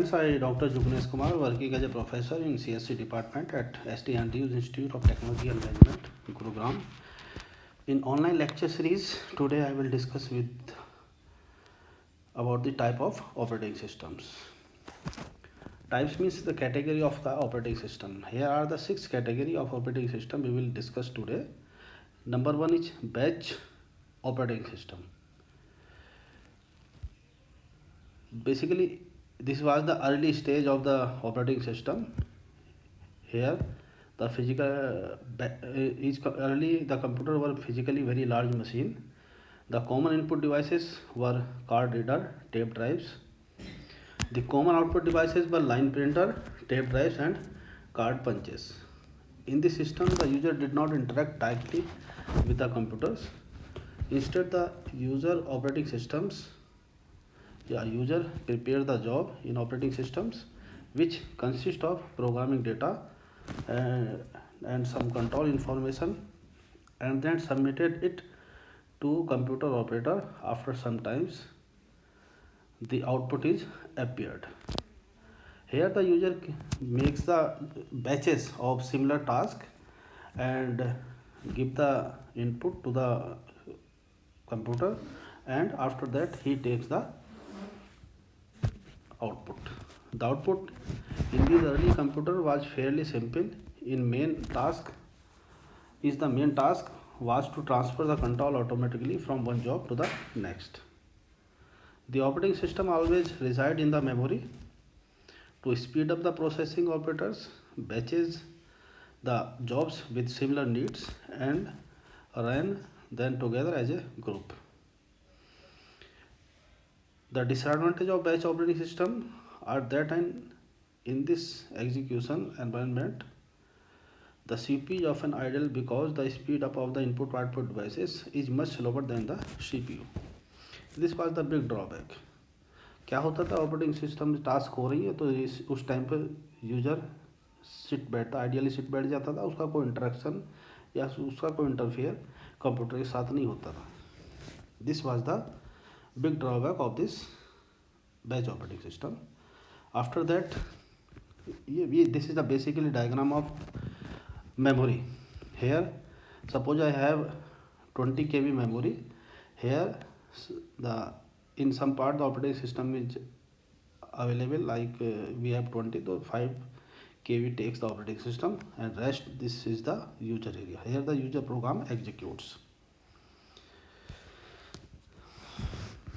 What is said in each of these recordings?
I, Dr. Jugnesh Kumar, working as a professor in CSC department at ST Andrews Institute of Technology and Management, Gurugram. In online lecture series, today I will discuss with about the type of operating systems. Types means the category of the operating system. Here are the 6 category of operating system we will discuss today. Number 1 is batch operating system. Basically, this was the early stage of the operating system. Here the physical is early the computer were physically very large machine. The common input devices were card reader, tape drives. The common output devices were line printer, tape drives and card punches. In this system, the user did not interact directly with the computers. Instead, the user prepare the job in operating systems, which consist of programming data and some control information, and then submitted it to computer operator. After some times, the output is appeared. Here the user makes the batches of similar task and give the input to the computer, and after that he takes the output. The output in this early computer was fairly simple. Main task was to transfer the control automatically from one job to the next. The operating system always reside in the memory. To speed up the processing, operators batches the jobs with similar needs and run them together as a group. The disadvantage of batch operating system are that in this execution environment, the CPU is often idle because the speed up of the input output devices is much slower than the CPU. This was the big drawback. क्या होता था, operating system task हो रही है तो उस time पर user ideally seat बैठ जाता था, उसका कोई इंटरेक्शन या उसका कोई इंटरफेयर कंप्यूटर के साथ नहीं होता था. This was the big drawback of this batch operating system. After that, this is the basically diagram of memory. Here suppose I have 20 KB memory. Here the in some part the operating system is available, like we have 20, so 5 KB takes the operating system and rest this is the user area. Here the user program executes.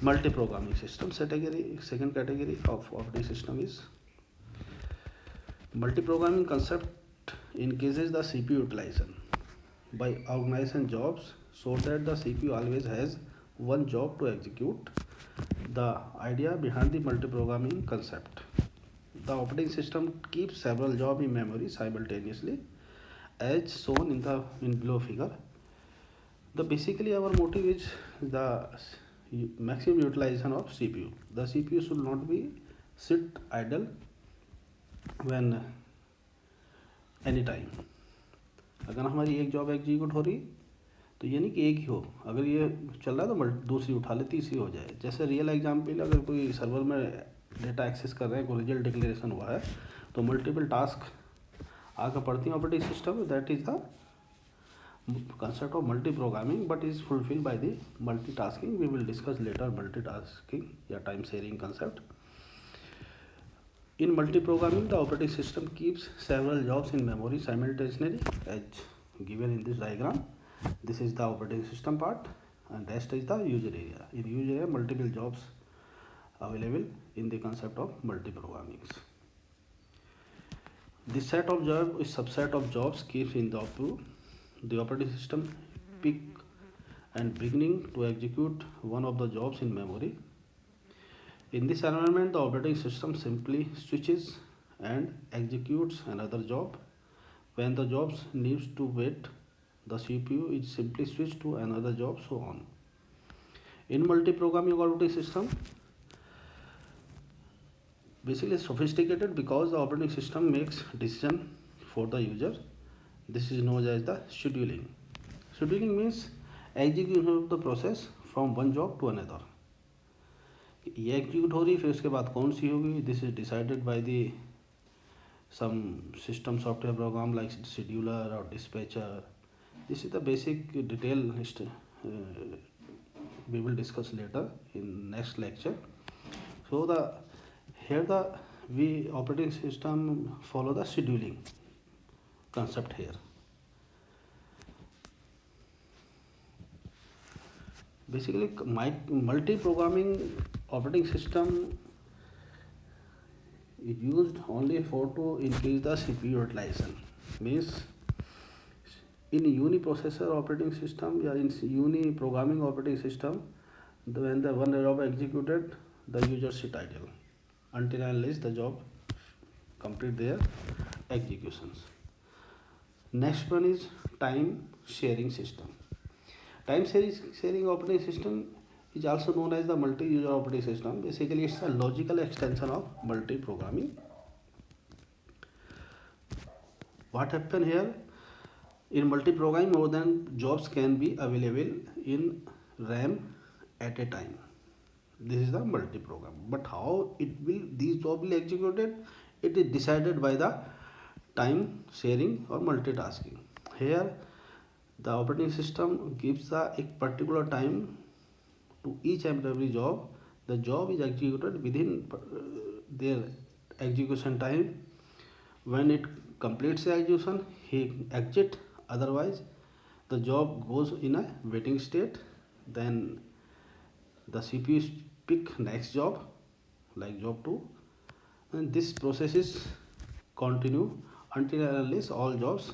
Multi-programming system second category of operating system is multi-programming concept increases the CPU utilization by organizing jobs so that the CPU always has one job to execute. The idea behind the multi-programming concept: the operating system keeps several jobs in memory simultaneously, as shown in below figure. Basically our motive is the maximum utilization of CPU. The CPU should not be sit idle when any time. अगर हमारी एक job execute हो रही तो ये नहीं कि एक ही हो, अगर ये चल रहा है तो दूसरी उठा ले, तीसरी हो जाए. जैसे रियल एग्जाम्पल, अगर कोई सर्वर में डेटा एक्सेस कर रहे हैं, कोई रिजल्ट डिक्लेरेशन हुआ है तो मल्टीपल टास्क आकर पड़ती हैं operating system. That is the concept of multi-programming, but is fulfilled by the multitasking. We will discuss later multitasking या time sharing concept. In multi-programming, the operating system keeps several jobs in memory simultaneously, as given in this diagram. This is the operating system part, and rest is the user area. In user area, multiple jobs available in the concept of multi-programming. This set of jobs is subset of jobs keeps in the output. The operating system pick and beginning to execute one of the jobs in memory. In this environment, the operating system simply switches and executes another job. When the job needs to wait, the CPU is simply switched to another job, so on. In multi-programming operating system, basically sophisticated because the operating system makes decision for the user. This is known as the scheduling. Scheduling means execution of the process from one job to another. ये execute हो रही, फिर उसके बाद कौन सी होगी, this is decided by the some system software program like scheduler और dispatcher. This is the basic detail we will discuss later in next lecture. So the we operating system follow the scheduling concept here. Basically, multi-programming operating system is used only for to increase the CPU utilization. Means in uniprocessor operating system or in uni-programming operating system, when the one job executed, the user sit idle until and unless the job complete their executions. Next one is time sharing system. Time sharing operating system is also known as the multi-user operating system. Basically, it's a logical extension of multi-programming. What happened here? In multi-programming, more than jobs can be available in RAM at a time. This is the multi-program. But how these jobs will executed? It is decided by the time sharing or multitasking. Here, the operating system gives a particular time to each and every job. The job is executed within their execution time. When it completes the execution, he exit. Otherwise, the job goes in a waiting state. Then the CPU pick next job, like job 2, and this process is continue until and unless all jobs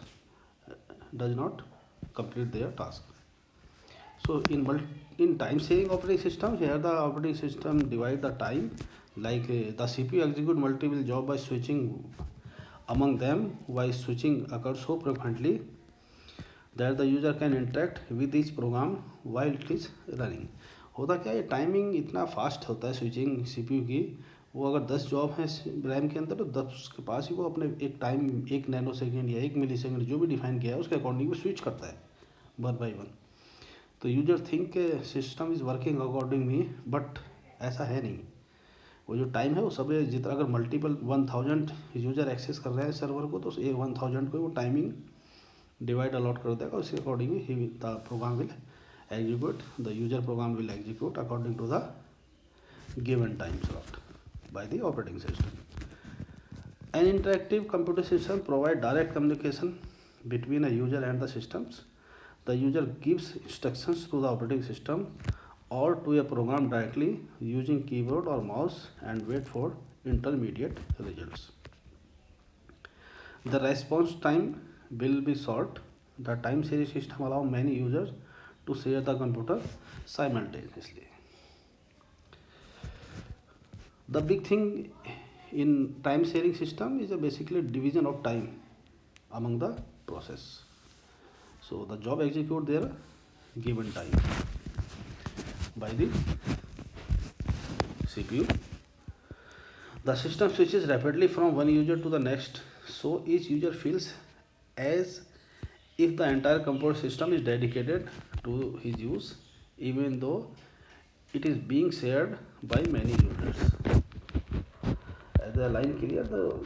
does not complete their task. So in time saving operating system, here the operating system divide the time, like the CPU execute multiple job by switching among them. While switching occurs so frequently that the user can interact with each program while it is running. होता क्या है, timing इतना fast होता है switching CPU की, वो अगर 10 job है रैम के अंदर तो 10 के पास ही वो अपने एक टाइम 1 नैनो सेकेंड या 1 मिली सेकेंड जो भी डिफाइन किया है उसके अकॉर्डिंग वो स्विच करता है वन बाई वन. तो यूजर थिंक के system is working according me, but ऐसा है नहीं. वो जो टाइम है वो सब जितना अगर मल्टीपल 1000 यूजर एक्सेस कर रहे हैं सर्वर को, तो एक 1000 को वो टाइमिंग डिवाइड अलॉट कर देगा. उसके अकॉर्डिंग ही the program will execute, the user program will execute according to the given time slot by the operating system. An interactive computer system provide direct communication between a user and the systems. The user gives instructions to the operating system or to a program directly using keyboard or mouse and wait for intermediate results. The response time will be short. The time series system allow many users to share the computer simultaneously. The big thing in time sharing system is a basically division of time among the process. So the job execute their given time by the CPU. The system switches rapidly from one user to the next, so each user feels as if the entire computer system is dedicated to his use, even though it is being shared by many users. As the line clear, the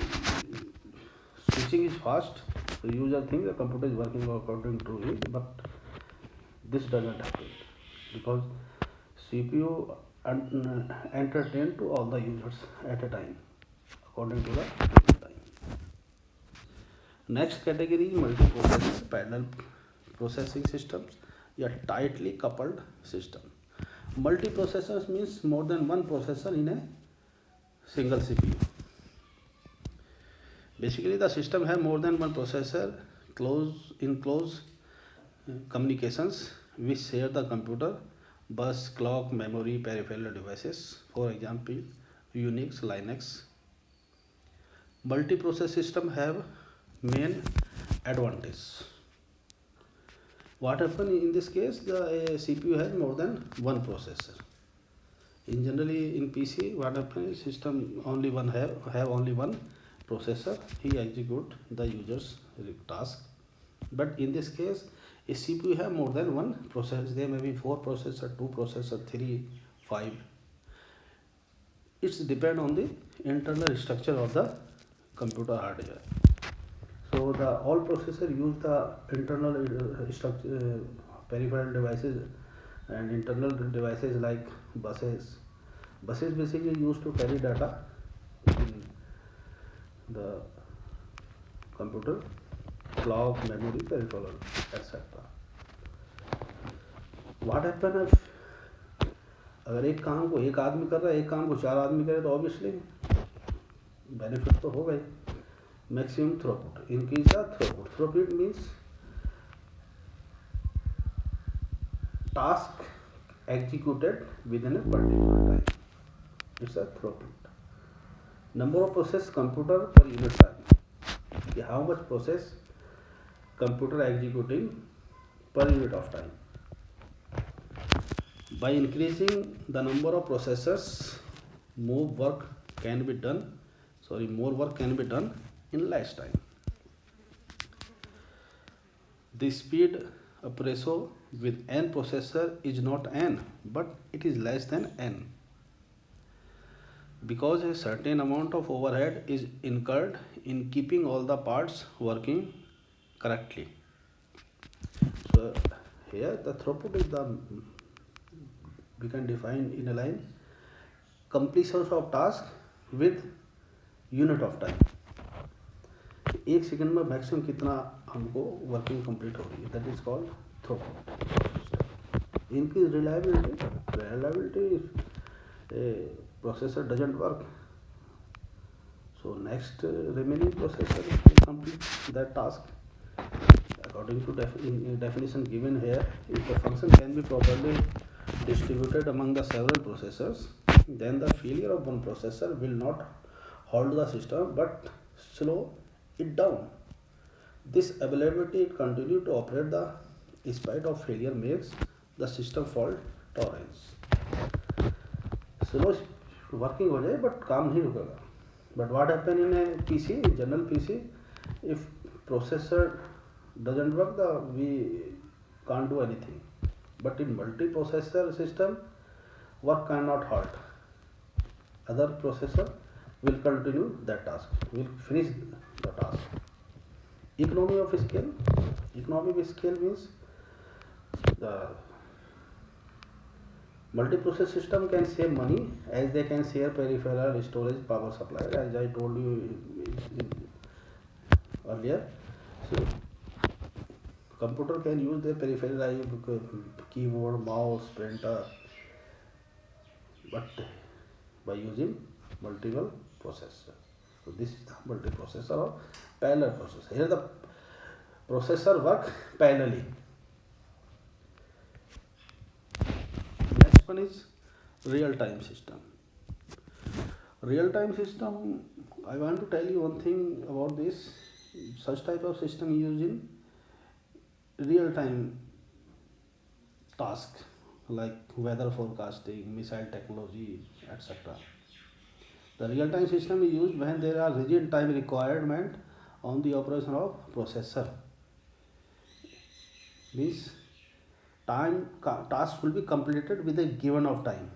switching is fast, so user think the computer is working according to it, but this doesn't happen because CPU entertain to all the users at a time according to the time. Next category is multiprocessor parallel processing systems, a tightly coupled system. Multiprocessors means more than one processor in a single CPU. Basically, the system have more than one processor close communications which share the computer bus, clock, memory, peripheral devices. For example, Unix, Linux. Multiprocessor system have main advantage. What happen in this case? The CPU has more than one processor. In generally in PC, what happens? System only one have only one processor. He execute the user's task. But in this case, a CPU have more than one processor. There may be 4 processor, 2 processor, 3, 5. it's depend on the internal structure of the computer hardware. So the all processor use the internal structure, peripheral devices and internal devices like buses. Buses basically used to carry data in the computer, clock, memory, peripheral, etc. What happen if अगर एक काम को एक आदमी कर रहा है, एक काम को चार आदमी करे, तो ऑब्वियसली बेनिफिट तो होगा ही. Maximum throughput, increase the throughput. Throughput means task executed within a particular time. It's a throughput. Number of process computer per unit time. How much process computer executing per unit of time. By increasing the number of processors, more work can be done in less time. The speed up ratio with n processor is not n, but it is less than n, because a certain amount of overhead is incurred in keeping all the parts working correctly. So here the throughput is the, we can define in a line, completion of task with unit of time. एक second में maximum कितना हमको working complete हो रही है, that is called throughput. इनकी reliability processor doesn't work, so next remaining processor will complete that task according to definition given here. If the function can be properly distributed among the several processors, then the failure of one processor will not halt the system but slow it down. This ability to continue to operate the spite of failure makes the system fault tolerance. Slow working हो जाए but काम नहीं रुकेगा. But what happen in A PC, general PC, if processor doesn't work, we can't do anything. But in multi-processor system, work cannot halt. Other processor will continue that task, will finish the task. Economy of scale. Economy of scale means the multi-process system can save money as they can share peripheral, storage, power supply, as I told you earlier. So computer can use their peripheral like keyboard, mouse, printer, but by using multiple processor. So this is the multiprocessor or parallel processor. Here the processor work parallelly. Next one is real-time system. Real-time system, I want to tell you one thing about this. Such type of system used in real-time task like weather forecasting, missile technology, etc. The real-time system is used when there are rigid time requirement on the operation of processor. Means task will be completed with a given of time.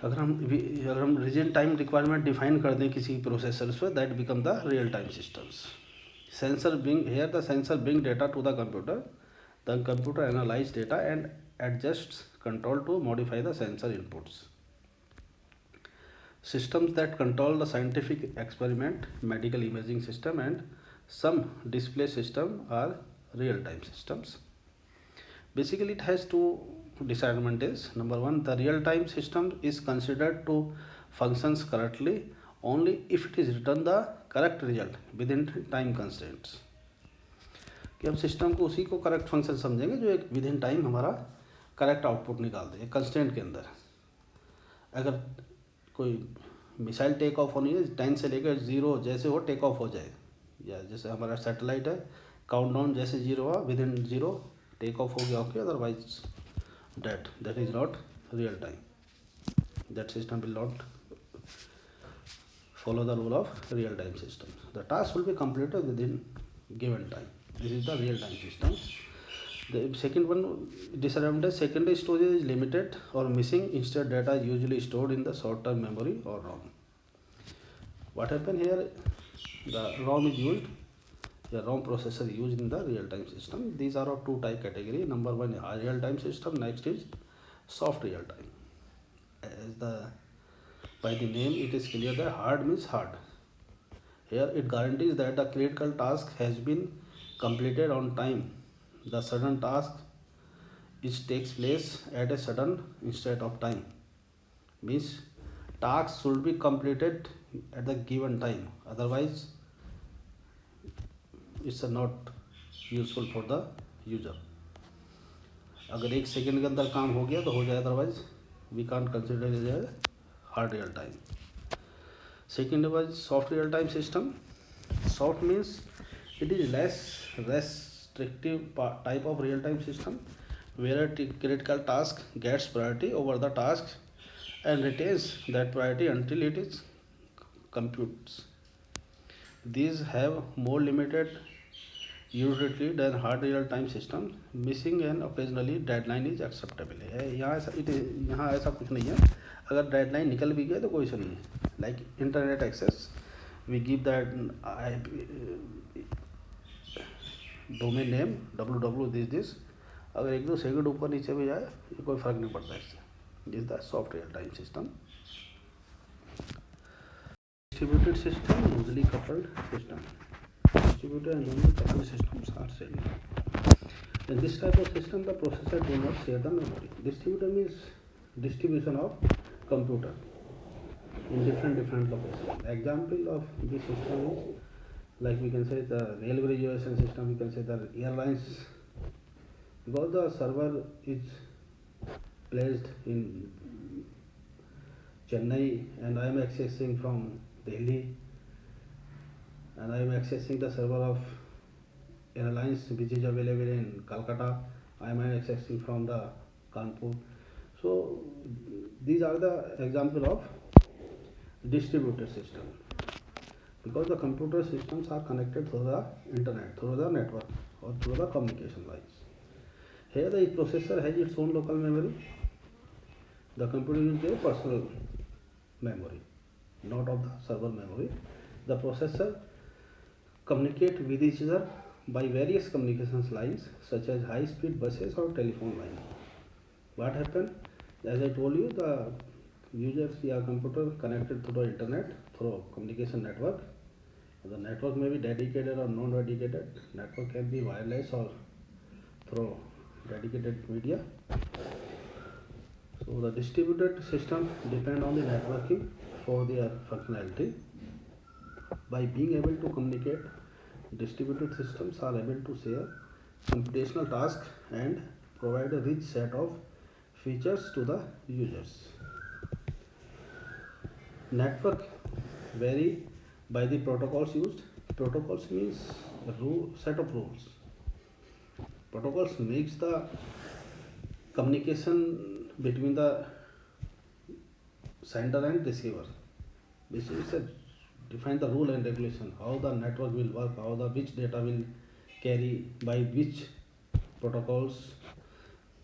अगर हम rigid time requirement define कर दें किसी processor से, that become the real time systems. Sensor bring data to the computer analyze data and adjusts control to modify the sensor inputs. Systems that control the scientific experiment, medical imaging system and some display system are real-time systems. Basically it has two disadvantages. Number one, the real-time system is considered to functions correctly only if it is return the correct result within time constraints. कि हम system को उसी को correct function समझेंगे जो एक with in time हमारा correct output निकाल दे कंस्टेंट के अंदर. अगर कोई मिसाइल टेक ऑफ होनी है 10 से लेकर 0 जैसे हो टेक ऑफ हो जाए, या जैसे हमारा सैटेलाइट है काउंटडाउन जैसे 0 हुआ विद इन 0 टेक ऑफ हो गया, okay. Otherwise that is not real time. That system will not follow the rule of real time system. The task will be completed within given time. This is the real time system. The second one disadvantage, secondary storage is limited or missing. Instead, data is usually stored in the short-term memory or ROM. What happened here? The ROM is used. The ROM processor used in the real-time system. These are of two type category. Number one, real-time system. Next is soft real-time. As the by the name, it is clear that hard means hard. Here, it guarantees that the critical task has been completed on time. The sudden task it takes place at a sudden instead of time, means tasks should be completed at the given time, otherwise it's not useful for the user. अगर एक second के अंदर काम हो गया तो हो जाए, otherwise we can't consider it as hard real time. Second was soft real time system. Soft means it is less restrictive type of real time system where a critical task gets priority over the task and retains that priority until it is computes. These have more limited utility than hard real time system. Missing and occasionally deadline is acceptable. यहाँ ऐसा कुछ नहीं है. अगर deadline निकल भी गया तो कोई इशू नहीं है. Like internet access, we give that domain name www अगर एक दो सेकंड ऊपर नीचे भी जाए ये कोई फ़र्क नहीं पड़ता इससे. This the soft real time system. Distributed system, loosely coupled system. Distributed and loosely coupled systems are same. In this type of system, the processor do not share the memory. Distributed means distribution of computer in different locations. Example of this system is like we can say the railway reservation system, we can say the airlines, because the server is placed in Chennai and I am accessing from Delhi, and I am accessing the server of airlines which is available in Calcutta. I am accessing from the Kanpur. So these are the example of distributed system, because the computer systems are connected through the internet, through the network or through the communication lines. Here the processor has its own local memory. The computer uses their personal memory, not of the server memory. The processor communicate with each other by various communications lines such as high speed buses or telephone lines. What happened? As I told you, the users या computer connected to the internet through communication network. The network may be dedicated or non-dedicated. Network can be wireless or through dedicated media. So the distributed system depend on the networking for their functionality. By being able to communicate, distributed systems are able to share computational tasks and provide a rich set of features to the users. Network vary by the protocols used. Protocols means a set of rules. Protocols makes the communication between the sender and receiver. This is a define the rule and regulation, how the network will work, how the which data will carry by which protocols.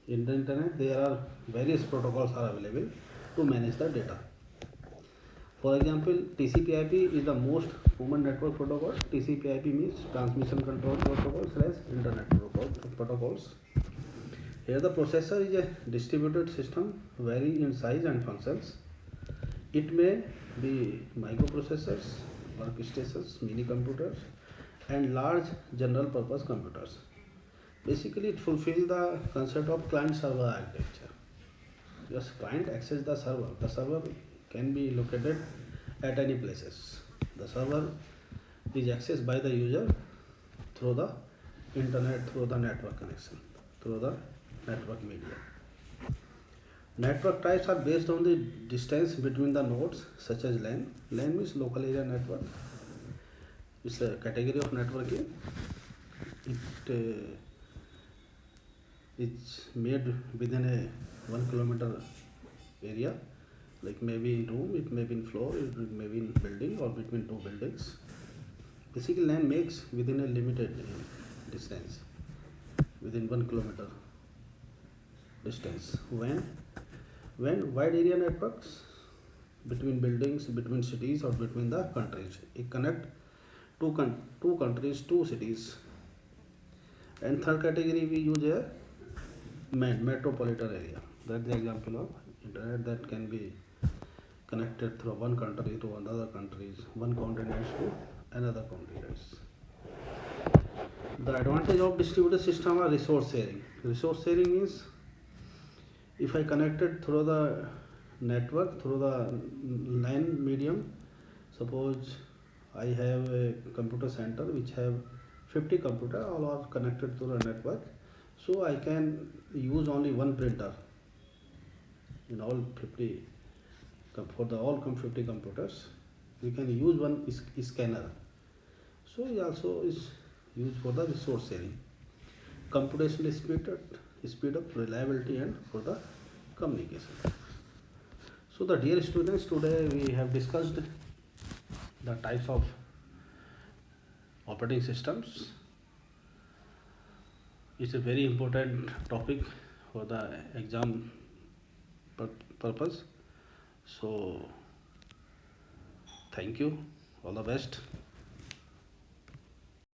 In the internet there are various protocols are available to manage the data. For example, TCP/IP is the most common network protocol. TCP/IP means transmission control protocol / internet protocols. Here the processor is a distributed system, vary in size and functions. It may be microprocessors, workstations, mini computers, and large general purpose computers. Basically, it fulfills the concept of client-server architecture. Just client access the server. The server can be located at any places. The server is accessed by the user through the internet, through the network connection, through the network media. Network types are based on the distance between the nodes, such as LAN. LAN means local area network. It's a category of networking. It's made within a 1 kilometer area, like maybe in room, it may be in floor, it may be in building or between two buildings. Basically, LAN makes within a limited distance. within 1 kilometer distance. When wide area networks between buildings, between cities, or between the countries, it connect two countries, two cities. And third category we use a metropolitan area. That's the example of internet that can be connected through one country to another countries, one continent to another continents. The advantage of distributed system are resource sharing. Resource sharing means if I connected through the network, through the line medium, suppose I have a computer center which have 50 computer, all are connected to the network, so I can use only one printer in all 50 for the all 50 computers. We can use one scanner, so it also is used for the resource sharing. Computational speed up reliability and for the communication. So the dear students, today we have discussed the types of operating systems. It's a very important topic for the exam purpose. So thank you, all the best.